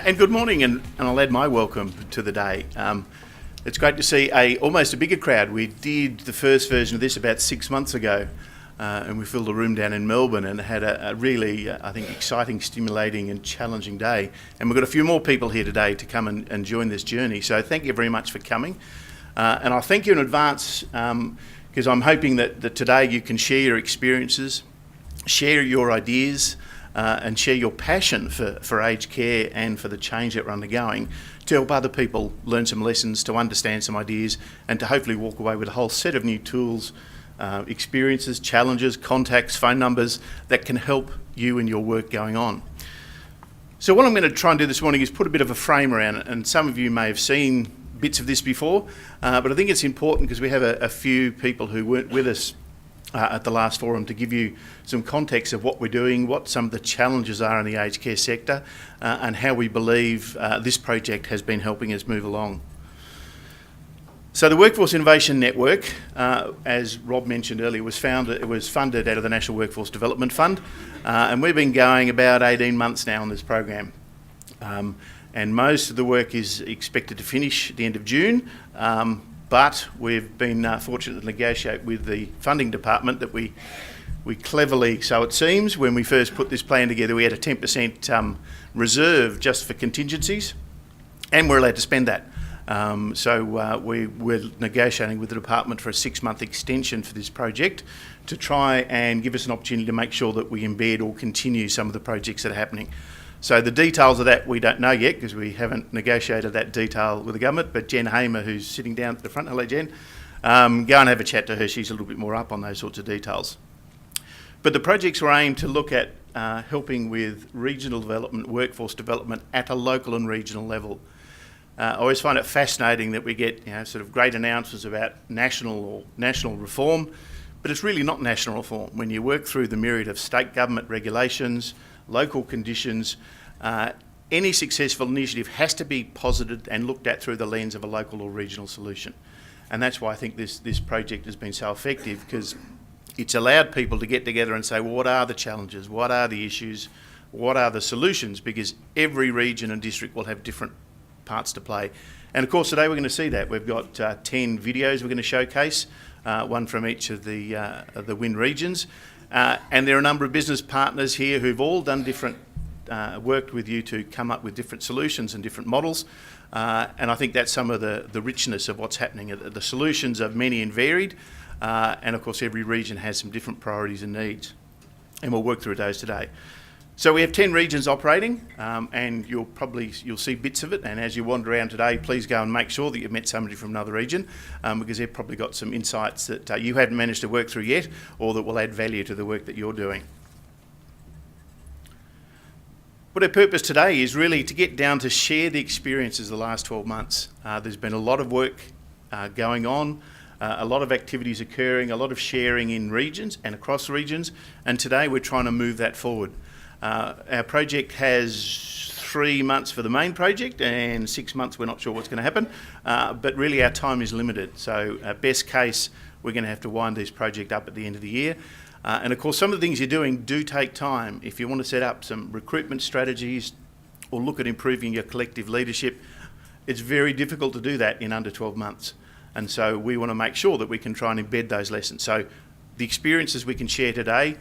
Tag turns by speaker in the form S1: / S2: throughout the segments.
S1: And good morning, and I'll add my welcome to the day. It's great to see almost a bigger crowd. We did the first version of this about 6 months ago, and we filled a room down in Melbourne and had a really, I think, exciting, stimulating and challenging day. And we've got a few more people here today to come and join this journey. So thank you very much for coming. And I thank you in advance because I'm hoping that today you can share your experiences, share your ideas, and share your passion for aged care and for the change that we're undergoing to help other people learn some lessons, to understand some ideas, and to hopefully walk away with a whole set of new tools, experiences, challenges, contacts, phone numbers that can help you in your work going on. So what I'm going to try and do this morning is put a bit of a frame around it, and some of you may have seen bits of this before, but I think it's important because we have a few people who weren't with us at the last forum to give you some context of what we're doing, what some of the challenges are in the aged care sector, and how we believe this project has been helping us move along. So the Workforce Innovation Network, as Rob mentioned earlier, was funded out of the National Workforce Development Fund, and we've been going about 18 months now on this program. And most of the work is expected to finish at the end of June, but we've been fortunate to negotiate with the funding department that we cleverly, so it seems, when we first put this plan together, we had a 10% reserve just for contingencies, and we're allowed to spend that. So we're negotiating with the department for a 6-month extension for this project to try and give us an opportunity to make sure that we embed or continue some of the projects that are happening. So the details of that we don't know yet because we haven't negotiated that detail with the government, but Jen Hamer, who's sitting down at the front, hello Jen, go and have a chat to her, she's a little bit more up on those sorts of details. But the projects were aimed to look at helping with regional development, workforce development at a local and regional level. I always find it fascinating that we get sort of great announcements about national reform, but it's really not national reform. When you work through the myriad of state government regulations, local conditions, any successful initiative has to be posited and looked at through the lens of a local or regional solution. And that's why I think this project has been so effective, because it's allowed people to get together and say, well, what are the challenges? What are the issues? What are the solutions? Because every region and district will have different parts to play. And of course today we're going to see that. We've got 10 videos we're going to showcase, one from each of the WIN regions. And there are a number of business partners here who've all done different, worked with you to come up with different solutions and different models. And I think that's some of the richness of what's happening. The solutions are many and varied. And of course every region has some different priorities and needs. And we'll work through those today. So we have 10 regions operating, and you'll see bits of it. And as you wander around today, please go and make sure that you've met somebody from another region, because they've probably got some insights that you haven't managed to work through yet, or that will add value to the work that you're doing. But our purpose today is really to get down to share the experiences of the last 12 months. There's been a lot of work going on, a lot of activities occurring, a lot of sharing in regions and across regions, and today we're trying to move that forward. Our project has 3 months for the main project and 6 months we're not sure what's going to happen, but really our time is limited. So best case, we're going to have to wind this project up at the end of the year. And of course some of the things you're doing do take time. If you want to set up some recruitment strategies or look at improving your collective leadership, it's very difficult to do that in under 12 months. And so we want to make sure that we can try and embed those lessons. So the experiences we can share today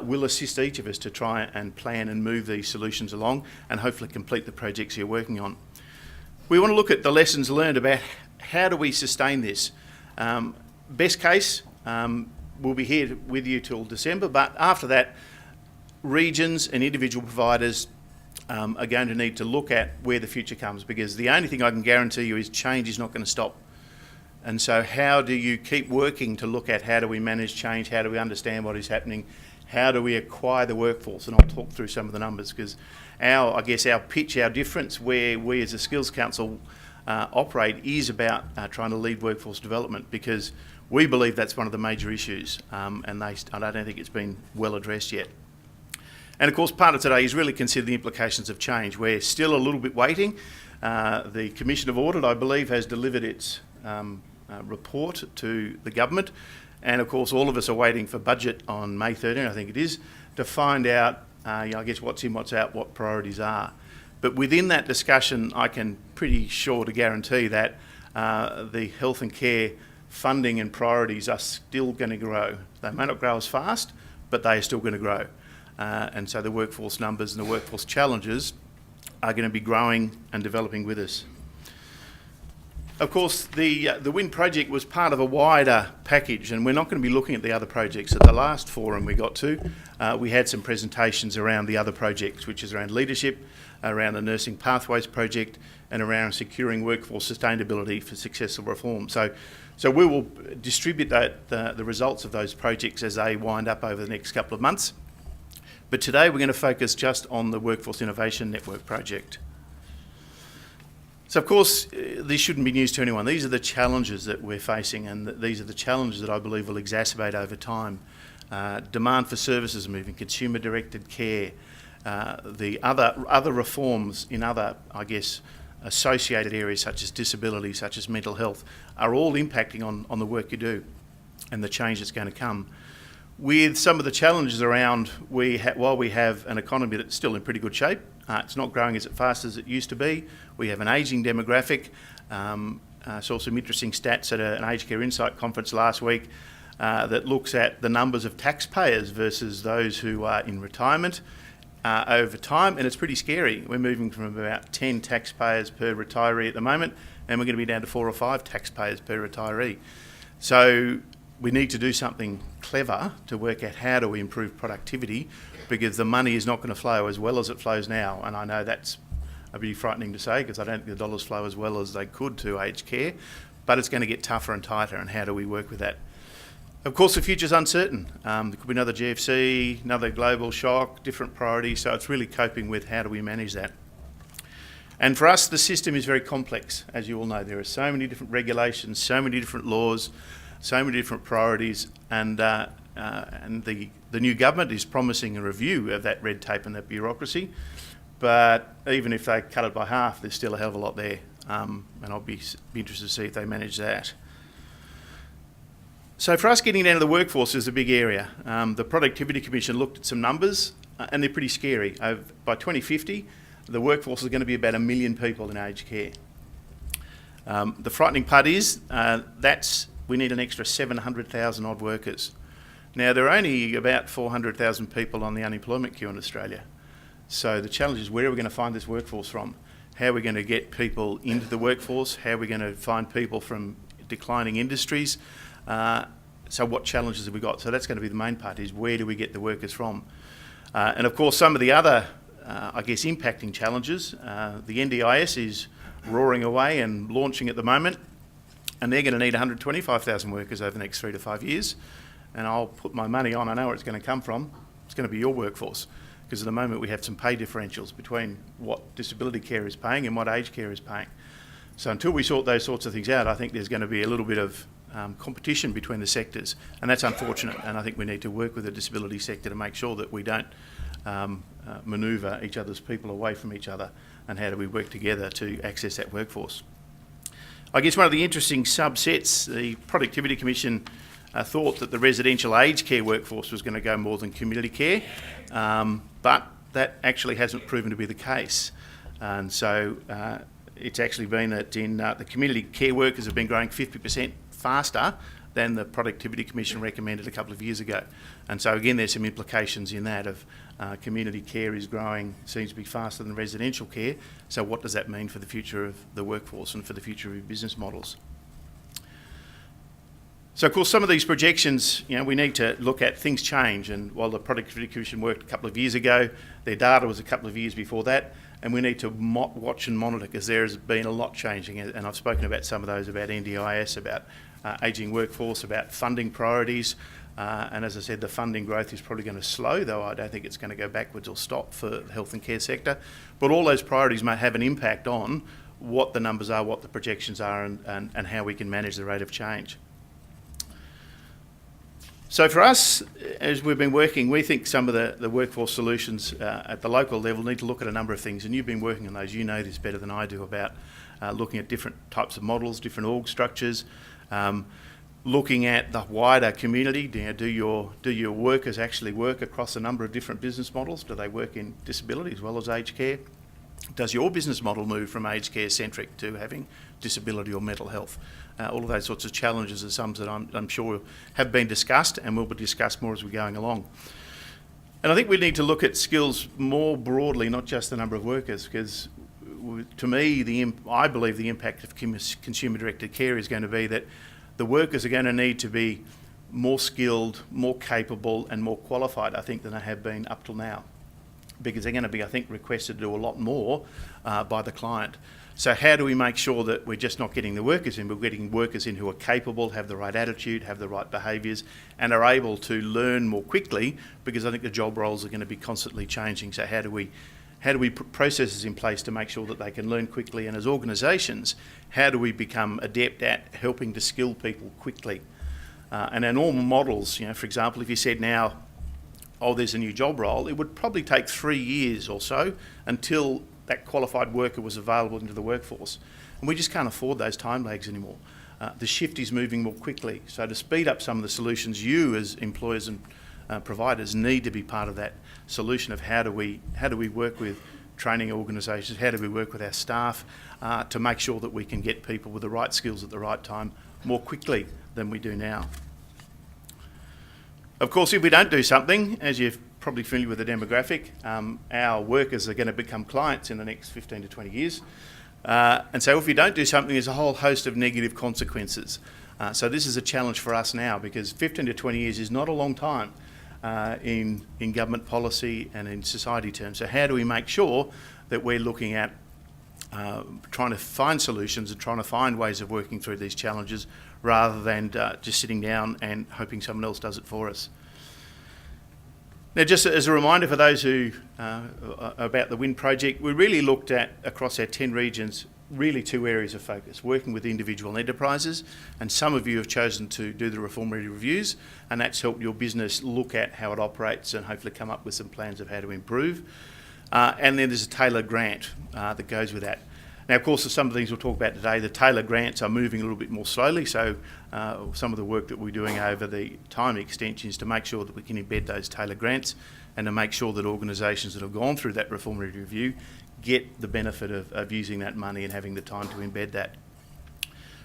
S1: will assist each of us to try and plan and move these solutions along and hopefully complete the projects you're working on. We want to look at the lessons learned about how do we sustain this. Best case, we'll be here with you till December, but after that, regions and individual providers are going to need to look at where the future comes, because the only thing I can guarantee you is change is not going to stop. And so how do you keep working to look at how do we manage change, how do we understand what is happening, how do we acquire the workforce? And I'll talk through some of the numbers, because our pitch, our difference where we as a Skills Council operate is about trying to lead workforce development, because we believe that's one of the major issues, and I don't think it's been well addressed yet. And of course part of today is really consider the implications of change. We're still a little bit waiting. The Commission of Audit, I believe, has delivered its report to the government, and of course all of us are waiting for budget on May 13, I think it is, to find out I guess what's in, what's out, what priorities are. But within that discussion, I can pretty sure to guarantee that the health and care funding and priorities are still going to grow. They may not grow as fast, but they are still going to grow. And so the workforce numbers and the workforce challenges are going to be growing and developing with us. Of course, the WIN project was part of a wider package, and we're not going to be looking at the other projects. At the last forum we got to, we had some presentations around the other projects, which is around leadership, around the Nursing Pathways project, and around securing workforce sustainability for successful reform. So we will distribute the results of those projects as they wind up over the next couple of months. But today we're going to focus just on the Workforce Innovation Network project. So of course, this shouldn't be news to anyone. These are the challenges that we're facing, and these are the challenges that I believe will exacerbate over time. Demand for services moving, consumer-directed care, the other reforms in other, I guess, associated areas such as disability, such as mental health, are all impacting on the work you do and the change that's going to come. With some of the challenges around, while we have an economy that's still in pretty good shape, it's not growing as fast as it used to be. We have an ageing demographic. Saw some interesting stats at an Aged Care Insight conference last week that looks at the numbers of taxpayers versus those who are in retirement over time, and it's pretty scary. We're moving from about 10 taxpayers per retiree at the moment, and we're going to be down to 4 or 5 taxpayers per retiree. So we need to do something clever to work out how do we improve productivity, because the money is not going to flow as well as it flows now. And I know that's a bit frightening to say, because I don't think the dollars flow as well as they could to aged care, but it's going to get tougher and tighter, and how do we work with that? Of course, the future's uncertain. There could be another GFC, another global shock, different priorities, so it's really coping with how do we manage that. And for us, the system is very complex. As you all know, there are so many different regulations, so many different laws, so many different priorities, and the new government is promising a review of that red tape and that bureaucracy. But even if they cut it by half, there's still a hell of a lot there, and I'll be interested to see if they manage that. So for us, getting down to the workforce is a big area. The Productivity Commission looked at some numbers, and they're pretty scary. By 2050, the workforce is going to be about 1 million people in aged care. The frightening part is we need an extra 700,000 odd workers. Now, there are only about 400,000 people on the unemployment queue in Australia. So the challenge is, where are we going to find this workforce from? How are we going to get people into the workforce? How are we going to find people from declining industries? So what challenges have we got? So that's going to be the main part, is where do we get the workers from? And of course, some of the other, impacting challenges, the NDIS is roaring away and launching at the moment, and they're going to need 125,000 workers over the next 3 to 5 years. And I'll put my money on, I know where it's going to come from. It's going to be your workforce, because at the moment we have some pay differentials between what disability care is paying and what aged care is paying. So until we sort those sorts of things out, I think there's going to be a little bit of competition between the sectors, and that's unfortunate. And I think we need to work with the disability sector to make sure that we don't manoeuvre each other's people away from each other, and how do we work together to access that workforce. I guess one of the interesting subsets, the Productivity Commission thought that the residential aged care workforce was going to go more than community care, but that actually hasn't proven to be the case. And so it's actually been that in the community care workers have been growing 50% faster than the Productivity Commission recommended a couple of years ago. And so again, there's some implications in that of community care is growing, seems to be faster than residential care. So what does that mean for the future of the workforce and for the future of business models? So of course, some of these projections, we need to look at, things change, and while the Productivity Commission worked a couple of years ago, their data was a couple of years before that, and we need to watch and monitor, because there has been a lot changing, and I've spoken about some of those, about NDIS, about ageing workforce, about funding priorities, and as I said, the funding growth is probably going to slow, though I don't think it's going to go backwards or stop for the health and care sector. But all those priorities may have an impact on what the numbers are, what the projections are, and how we can manage the rate of change. So for us, as we've been working, we think some of the workforce solutions at the local level need to look at a number of things, and you've been working on those. You know this better than I do about looking at different types of models, different org structures, looking at the wider community. Do your workers actually work across a number of different business models? Do they work in disability as well as aged care? Does your business model move from aged care centric to having disability or mental health? All of those sorts of challenges are some that I'm sure have been discussed and will be discussed more as we're going along. And I think we need to look at skills more broadly, not just the number of workers, because to me, I believe the impact of consumer-directed care is going to be that the workers are going to need to be more skilled, more capable and more qualified, I think, than they have been up till now, because they're going to be, I think, requested to do a lot more by the client. So how do we make sure that we're just not getting the workers in, but we're getting workers in who are capable, have the right attitude, have the right behaviours, and are able to learn more quickly, because I think the job roles are going to be constantly changing. So how do we put processes in place to make sure that they can learn quickly? And as organisations, how do we become adept at helping to skill people quickly? And our normal models, for example, if you said now, oh, there's a new job role, it would probably take 3 years or so until that qualified worker was available into the workforce. And we just can't afford those time lags anymore. The shift is moving more quickly. So to speed up some of the solutions, you as employers and providers need to be part of that solution of how do we work with training organisations, how do we work with our staff to make sure that we can get people with the right skills at the right time more quickly than we do now. Of course, if we don't do something, as you're probably familiar with the demographic, our workers are going to become clients in the next 15 to 20 years. And so if we don't do something, there's a whole host of negative consequences. So this is a challenge for us now, because 15 to 20 years is not a long time in government policy and in society terms. So how do we make sure that we're looking at trying to find solutions and trying to find ways of working through these challenges rather than just sitting down and hoping someone else does it for us? Now, just as a reminder for those who about the WIN project, we really looked at, across our 10 regions, really 2 areas of focus: working with individual enterprises, and some of you have chosen to do the reform-ready reviews, and that's helped your business look at how it operates and hopefully come up with some plans of how to improve. And then there's a tailored grant that goes with that. Now, of course, some of the things we'll talk about today, the tailored grants are moving a little bit more slowly, so some of the work that we're doing over the time extension is to make sure that we can embed those tailored grants and to make sure that organisations that have gone through that reform-ready review get the benefit of using that money and having the time to embed that.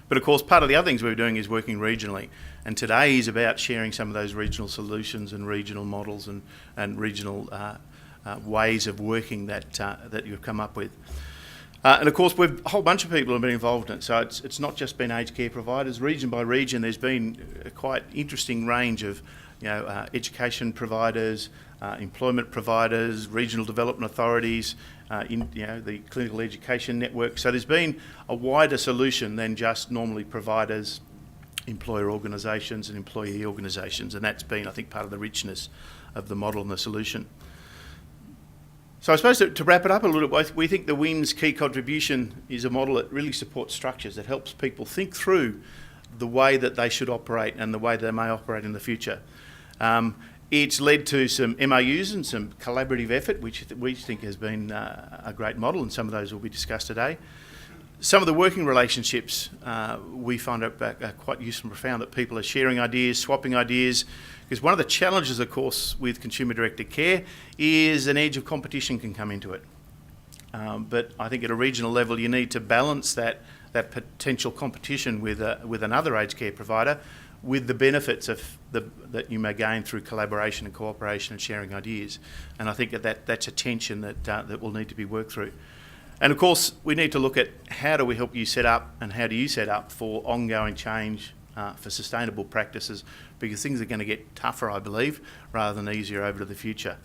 S1: But of course, part of the other things we're doing is working regionally, and today is about sharing some of those regional solutions and regional models and regional ways of working that you've come up with. And of course, a whole bunch of people have been involved in it, so it's not just been aged care providers. Region by region, there's been a quite interesting range of education providers, employment providers, regional development authorities, the clinical education network. So there's been a wider solution than just normally providers, employer organisations and employee organisations, and that's been, I think, part of the richness of the model and the solution. So I suppose to wrap it up a little bit, we think the WIN's key contribution is a model that really supports structures, that helps people think through the way that they should operate and the way they may operate in the future. It's led to some MOUs and some collaborative effort, which we think has been a great model, and some of those will be discussed today. Some of the working relationships we find are quite useful and profound, that people are sharing ideas, swapping ideas, because one of the challenges, of course, with consumer-directed care is an edge of competition can come into it. But I think at a regional level, you need to balance that potential competition with another aged care provider with the benefits of that you may gain through collaboration and cooperation and sharing ideas. And I think that's a tension that will need to be worked through. And of course, we need to look at how do we help you set up and how do you set up for ongoing change, for sustainable practices, because things are going to get tougher, I believe, rather than easier over to the future.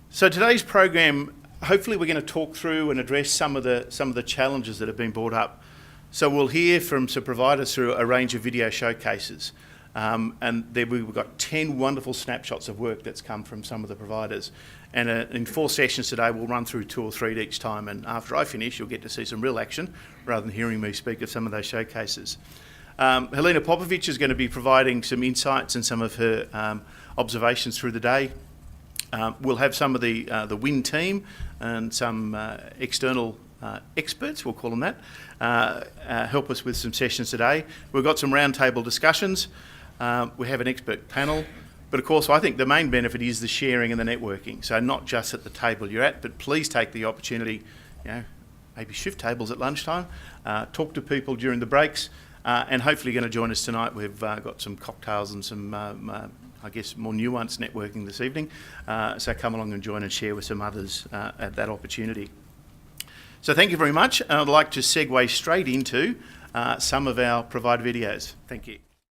S1: So today's program, hopefully we're going to talk through and address some of the challenges that have been brought up. So we'll hear from some providers through a range of video showcases. And there we've got 10 wonderful snapshots of work that's come from some of the providers. And in 4 sessions today, we'll run through 2 or 3 each time. And after I finish, you'll get to see some real action rather than hearing me speak of some of those showcases. Helena Popovic is going to be providing some insights and some of her observations through the day. We'll have some of the WIN team and some external experts, we'll call them that, help us with some sessions today. We've got some roundtable discussions. We have an expert panel. But of course, I think the main benefit is the sharing and the networking. So not just at the table you're at, but please take the opportunity, maybe shift tables at lunchtime, talk to people during the breaks, and hopefully you're going to join us tonight. We've got some cocktails and some, I guess, more nuanced networking this evening. So come along and join and share with some others at that opportunity. So thank you very much. And I'd like to segue straight into some of our provided videos. Thank you.